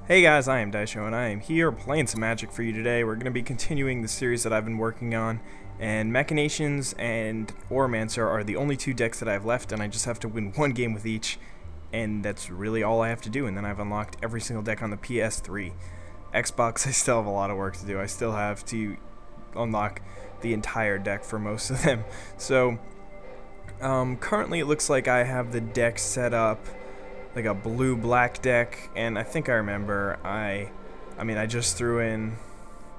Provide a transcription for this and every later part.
Hey guys, I am IzDaisho and I am here playing some Magic for you today. We're going to be continuing the series that I've been working on, and Machinations and Oromancer are the only two decks that I have left, and I just have to win one game with each, and that's really all I have to do, and then I've unlocked every single deck on the PS3. Xbox, I still have a lot of work to do. I still have to unlock the entire deck for most of them. So, currently it looks like I have the deck set up like a blue-black deck, and I think I remember, I just threw in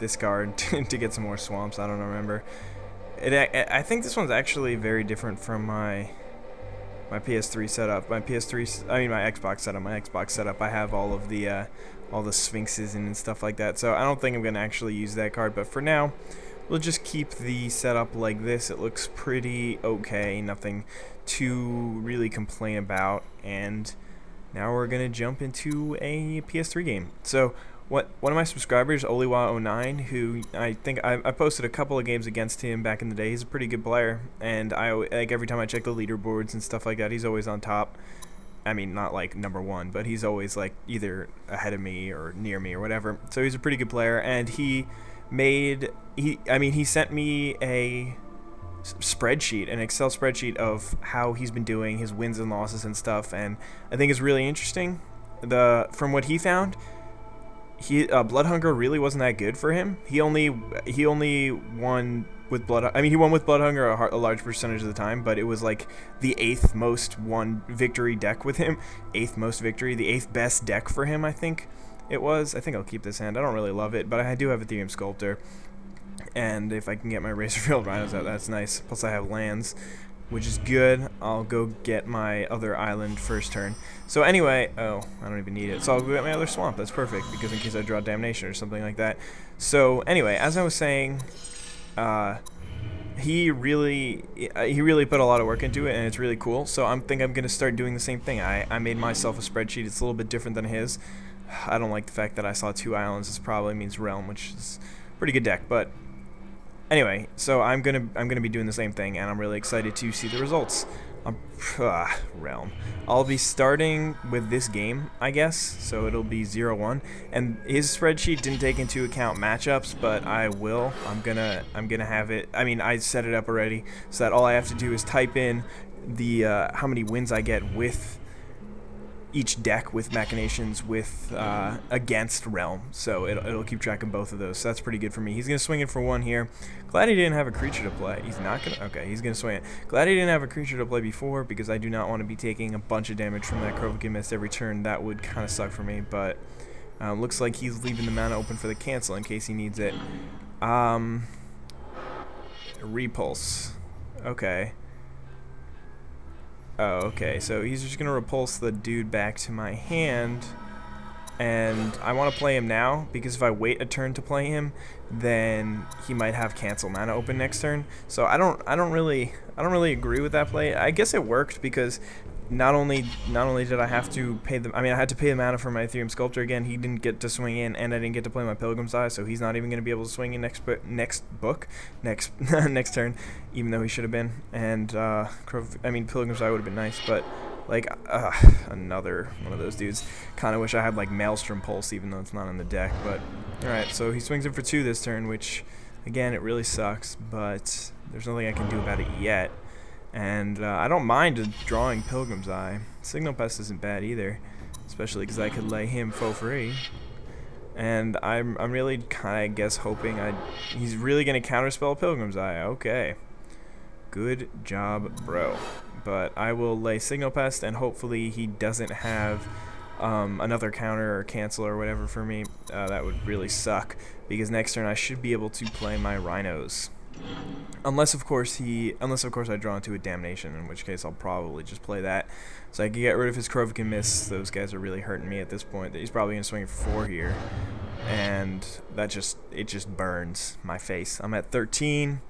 this card to get some more swamps. I don't remember. I think this one's actually very different from my PS3 setup. My Xbox setup. My Xbox setup, I have all the Sphinxes and stuff like that, so I don't think I'm going to actually use that card, but for now, we'll just keep the setup like this. It looks pretty okay, nothing to really complain about, and now we're going to jump into a PS3 game. So, one of my subscribers, Oliwa09, who I think I posted a couple of games against him back in the day. He's a pretty good player, and every time I check the leaderboards and stuff like that, he's always on top. I mean, not like number one, but he's always like either ahead of me or near me or whatever. So he's a pretty good player, and he sent me a spreadsheet, an Excel spreadsheet of how he's been doing, his wins and losses and stuff, and I think it's really interesting. From what he found, Blood Hunger really wasn't that good for him. He only won with he won with Blood Hunger a large percentage of the time, but it was like the 8th most won victory deck with him, 8th most victory, the 8th best deck for him, I think it was. I think I'll keep this hand. I don't really love it, but I do have Etherium Sculptor. And if I can get my Razorfield Rhinos out, that's nice. Plus I have lands, which is good. I'll go get my other island first turn. So anyway, oh, I don't even need it. So I'll go get my other swamp. That's perfect, because in case I draw Damnation or something like that. So anyway, as I was saying, he really put a lot of work into it, and it's really cool. So I think I'm going to start doing the same thing. I made myself a spreadsheet. It's a little bit different than his. I don't like the fact that I saw 2 islands. This probably means Realm, which is a pretty good deck, but anyway, so I'm gonna be doing the same thing, and I'm really excited to see the results. Realm. I'll be starting with this game, I guess, so it'll be 0-1. And his spreadsheet didn't take into account matchups, but I will. I'm gonna have it. I mean, I set it up already, so that all I have to do is type in the how many wins I get with each deck with Machinations with against Realm, so it'll keep track of both of those. So that's pretty good for me. He's gonna swing it for 1 here. Glad he didn't have a creature to play. He's not gonna. Okay, he's gonna swing it. Glad he didn't have a creature to play before, because I do not want to be taking a bunch of damage from that Krovikin Mist every turn. That would kind of suck for me. But looks like he's leaving the mana open for the cancel in case he needs it. Repulse. Okay. Oh, okay, so he's just going to repulse the dude back to my hand, and I want to play him now, because if I wait a turn to play him, then he might have cancel mana open next turn. So I don't really agree with that play. I guess it worked, because not only did I have to pay I had to pay the mana for my Etherium Sculptor again. He didn't get to swing in, and I didn't get to play my Pilgrim's Eye, so he's not even going to be able to swing in next next turn, even though he should have been. And Pilgrim's Eye would have been nice, but like another one of those dudes. Kind of wish I had like Maelstrom Pulse, even though it's not on the deck. But all right, so he swings in for 2 this turn, which again, it really sucks, but there's nothing I can do about it yet. And I don't mind drawing Pilgrim's Eye. Signal Pest isn't bad either, especially because I could lay him for free. And I'm really kind of guess hoping he's really gonna counterspell Pilgrim's Eye. Okay, good job, bro. But I will lay Signal Pest, and hopefully he doesn't have another counter or cancel or whatever for me. That would really suck, because next turn I should be able to play my Rhinos. Unless of course I draw into a Damnation, in which case I'll probably just play that, so I can get rid of his Krovikin Mists. Those guys are really hurting me at this point. He's probably gonna swing for 4 here, and it just burns my face. I'm at 13.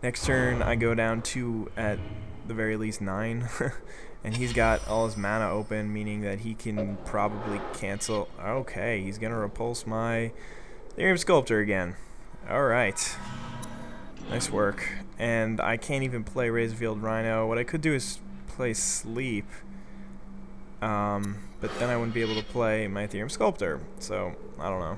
Next turn I go down to, at the very least, 9, and he's got all his mana open, meaning that he can probably cancel. Okay, he's gonna repulse my Etherium Sculptor again. All right. Nice work. And I can't even play Razorfield Rhino. What I could do is play Sleep. but then I wouldn't be able to play my Etherium Sculptor, so I don't know.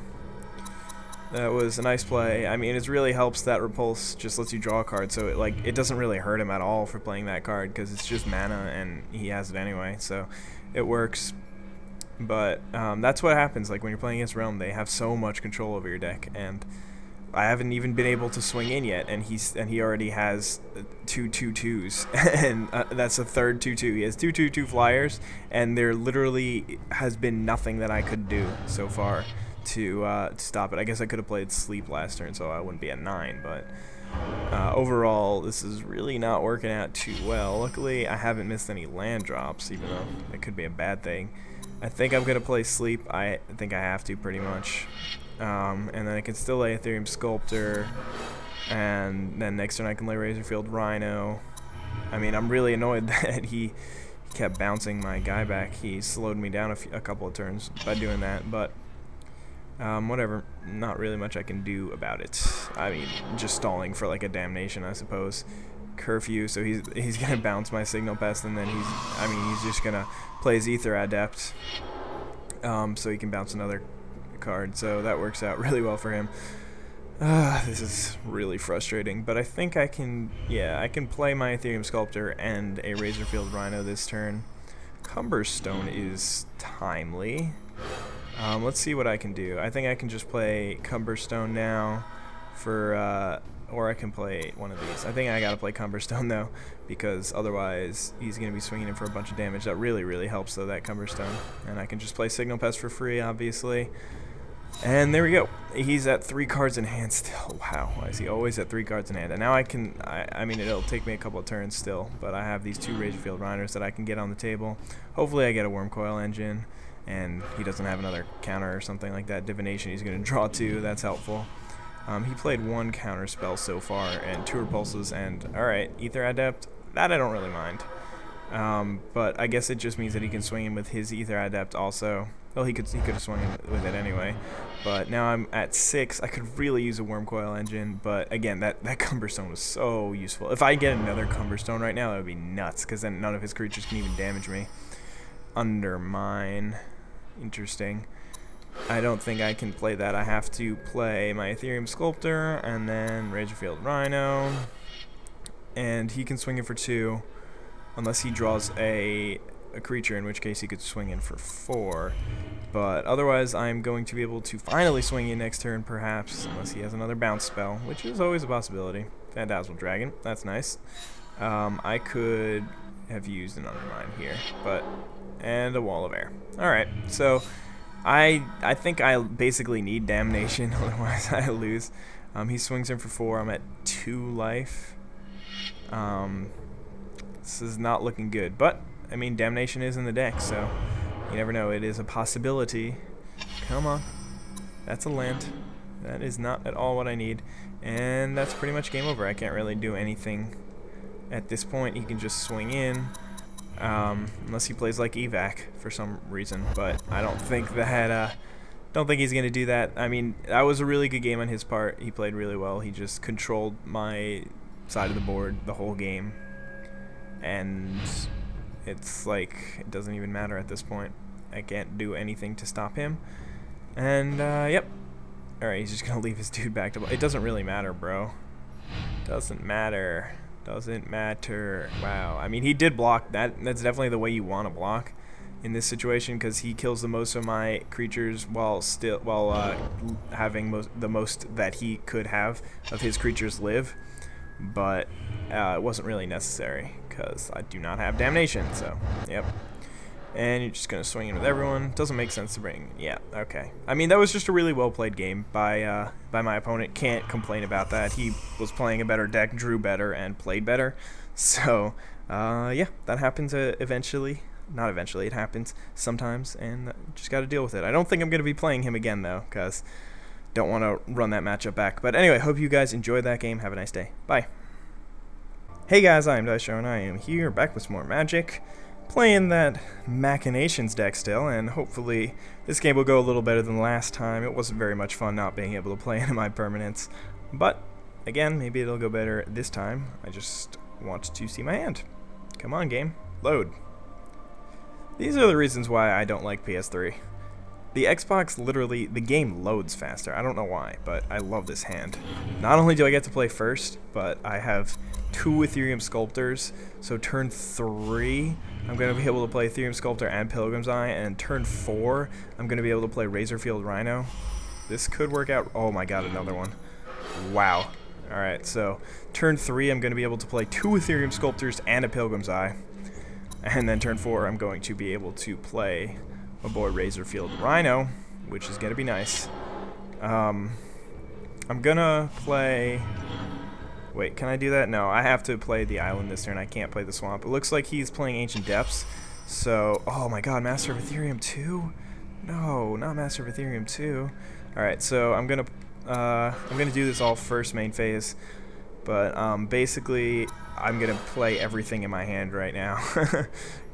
That was a nice play. I mean, it really helps that Repulse just lets you draw a card, so it doesn't really hurt him at all for playing that card, because it's just mana and he has it anyway, so it works. But that's what happens, like when you're playing against Realm, they have so much control over your deck, and I haven't even been able to swing in yet, and he already has 2 2/2s, and that's a third 2/2. He has 2 2/2 flyers, and there literally has been nothing that I could do so far to stop it. I guess I could have played Sleep last turn, so I wouldn't be at 9, but overall, this is really not working out too well. Luckily, I haven't missed any land drops, even though that could be a bad thing. I think I'm going to play Sleep. I think I have to, pretty much. And then I can still lay Etherium Sculptor, and then next turn I can lay Razorfield Rhino. I mean, I'm really annoyed that he kept bouncing my guy back. He slowed me down a couple of turns by doing that, but whatever. Not really much I can do about it. I mean, just stalling for like a damnation, I suppose. Curfew, so he's gonna bounce my Signal Pest, and then he's just gonna play his Ether Adept, so he can bounce another card, so that works out really well for him. This is really frustrating, but I think I can play my Etherium Sculptor and a Razorfield Rhino this turn. Cumberstone is timely. Let's see what I can do. I think I can just play Cumberstone now for or I can play one of these. I think I gotta play Cumberstone though, because otherwise he's gonna be swinging in for a bunch of damage. That really helps though, that Cumberstone. And I can just play Signal Pest for free, obviously. And there we go. He's at 3 cards in hand still. Wow, why is he always at 3 cards in hand? And now I mean, it'll take me a couple of turns still, but I have these 2 Razorfield Rhinos that I can get on the table. Hopefully I get a Wormcoil Engine, and he doesn't have another counter or something like that. Divination he's gonna draw 2, that's helpful. He played 1 counter spell so far, and 2 repulses, and alright, Ether Adept, that I don't really mind. But I guess it just means that he can swing in with his Ether Adept also. Well, he could have swung in with it anyway. But now I'm at 6. I could really use a Wormcoil Engine, but again, that Cumberstone was so useful. If I get another Cumberstone right now, that would be nuts, because then none of his creatures can even damage me. Undermine. Interesting. I don't think I can play that. I have to play my Etherium Sculptor and then Razorfield Rhino. And he can swing in for 2 unless he draws a creature, in which case he could swing in for 4. But otherwise, I'm going to be able to finally swing in next turn, perhaps, unless he has another bounce spell, which is always a possibility. Phantasmal Dragon, that's nice. I could have used an Undermine here, and a Wall of Air. Alright, so I think I basically need Damnation, otherwise I lose. He swings in for 4. I'm at 2 life. This is not looking good, but I mean, Damnation is in the deck, so you never know. It is a possibility. Come on, that's a land. That is not at all what I need, and that's pretty much game over. I can't really do anything at this point. He can just swing in. Unless he plays like Evac for some reason, but I don't think that don't think he's gonna do that. I mean, that was a really good game on his part. He played really well. He just controlled my side of the board the whole game, and it's like it doesn't even matter at this point. I can't do anything to stop him, and yep. Alright, he's just gonna leave his dude back to. It doesn't really matter, bro. Doesn't matter. Doesn't matter. Wow. I mean, he did block. That's definitely the way you want to block in this situation, because he kills the most of my creatures while having the most that he could have of his creatures live. But it wasn't really necessary, because I do not have Damnation. So, yep. And you're just gonna swing in with everyone. Doesn't make sense to bring. Yeah. Okay. I mean, that was just a really well played game by my opponent. Can't complain about that. He was playing a better deck, drew better, and played better. So, yeah, that happens eventually. Not eventually. It happens sometimes, and just got to deal with it. I don't think I'm gonna be playing him again though, because don't want to run that matchup back. But anyway, hope you guys enjoyed that game. Have a nice day. Bye. Hey guys, I am IzDaisho, and I am here back with some more Magic. Playing that Machinations deck still, and hopefully this game will go a little better than last time. It wasn't very much fun not being able to play any of my permanents, but again, maybe it'll go better this time. I just want to see my hand. Come on, game. Load. These are the reasons why I don't like PS3. The Xbox, literally, the game loads faster. I don't know why, but I love this hand. Not only do I get to play first, but I have 2 Etherium Sculptors, so turn 3, I'm going to be able to play Etherium Sculptor and Pilgrim's Eye, and turn 4, I'm going to be able to play Razorfield Rhino. This could work out. Oh my god, another one. Wow. Alright, so turn 3, I'm going to be able to play 2 Etherium Sculptors and a Pilgrim's Eye. And then turn 4, I'm going to be able to play my boy Razorfield Rhino, which is going to be nice. I'm going to play... Wait, can I do that? No, I have to play the island this turn. I can't play the swamp. It looks like he's playing Ancient Depths. So, oh my god, Master of Etherium 2? No, not Master of Etherium 2. Alright, so I'm gonna do this all first main phase. But basically, I'm gonna play everything in my hand right now.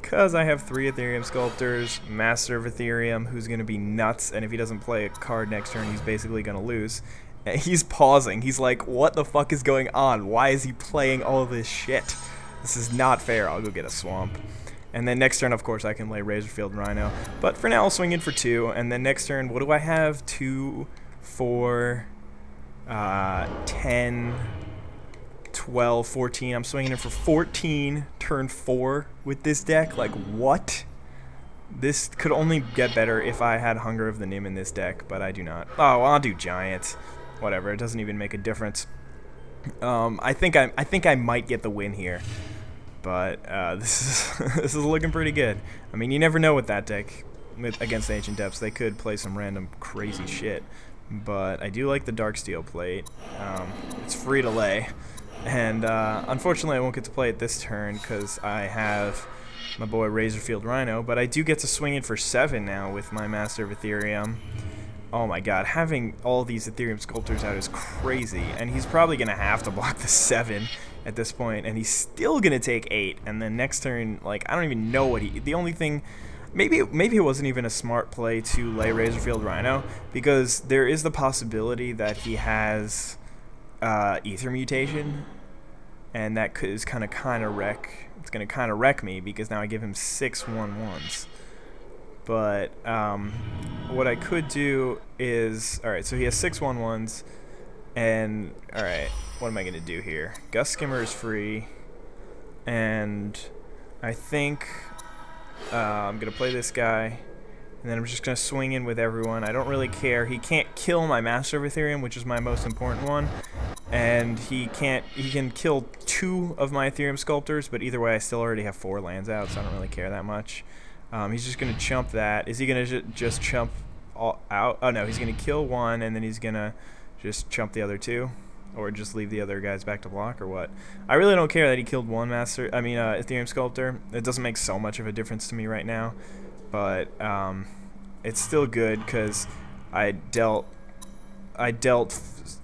Because I have 3 Etherium Sculptors, Master of Etherium, who's gonna be nuts, and if he doesn't play a card next turn, he's basically gonna lose. He's pausing. He's like, what the fuck is going on? Why is he playing all this shit? This is not fair. I'll go get a swamp. And then next turn, of course, I can lay Razorfield Rhino. But for now, I'll swing in for 2. And then next turn, what do I have? 2, 4, 10, 12, 14. I'm swinging in for 14, turn 4 with this deck. Like, what? This could only get better if I had Hunger of the Nim in this deck, but I do not. Oh, I'll do Giants. Whatever, it doesn't even make a difference. I think I might get the win here, but this is looking pretty good. I mean, you never know with that deck against Ancient Depths. They could play some random crazy shit, but I do like the Darksteel plate. It's free to lay, and unfortunately, I won't get to play it this turn because I have my boy Razorfield Rhino. But I do get to swing in for 7 now with my Master of Etherium. Oh my god, having all these Etherium Sculptors out is crazy, and he's probably going to have to block the 7 at this point, and he's still going to take 8, and then next turn, like, I don't even know what the only thing, maybe it wasn't even a smart play to lay Razorfield Rhino, because there is the possibility that he has Ether Mutation, and that is kind of wreck, it's going to kind of wreck me, because now I give him 6 1/1s. But what I could do is, alright, so he has 6 1/1s, and alright, what am I going to do here? Gust Skimmer is free, and I think I'm going to play this guy, and then I'm just going to swing in with everyone. I don't really care. He can't kill my Master of Etherium, which is my most important one, and he can kill 2 of my Etherium Sculptors, but either way I still already have 4 lands out, so I don't really care that much. He's just going to chump that. Is he going to just chump all out? Oh no, he's going to kill 1 and then he's going to just chump the other 2, or just leave the other guys back to block, or what? I really don't care that he killed 1 Etherium Sculptor. It doesn't make so much of a difference to me right now, but it's still good because I dealt.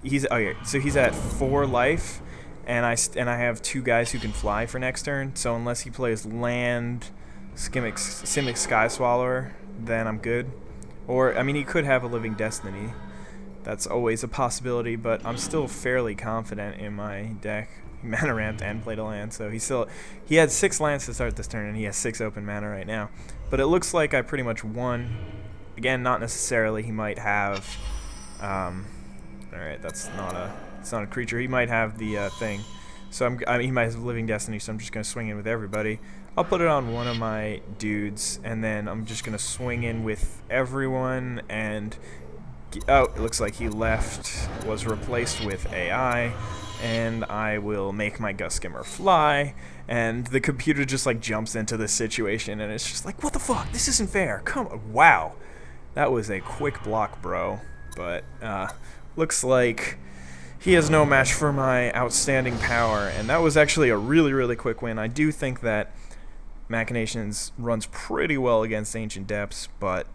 He's okay. So he's at 4 life, and I have 2 guys who can fly for next turn. So unless he plays land, Simic Sky Swallower, then I'm good. Or, I mean, he could have a Living Destiny. That's always a possibility, but I'm still fairly confident in my deck. Mana ramped and played a land, so he had 6 lands to start this turn, and he has 6 open mana right now. But it looks like I pretty much won. Again, not necessarily. He might have. Alright, it's not a creature. He might have the thing. So he might have Living Destiny, so I'm just gonna swing in with everybody. I'll put it on one of my dudes, and then I'm just gonna swing in with everyone, and oh, it looks like he was replaced with AI, and I will make my Gust Skimmer fly, and the computer just like jumps into this situation, and it's just like, what the fuck? This isn't fair. Come on. Wow. That was a quick block, bro. But looks like he has no match for my outstanding power, and that was actually a really, really quick win. I do think that Machinations runs pretty well against Ancient Depths, but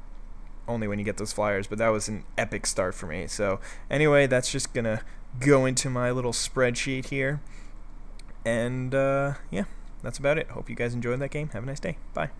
only when you get those flyers. But that was an epic start for me. So anyway, that's just gonna go into my little spreadsheet here, and yeah, that's about it. Hope you guys enjoyed that game. Have a nice day. Bye.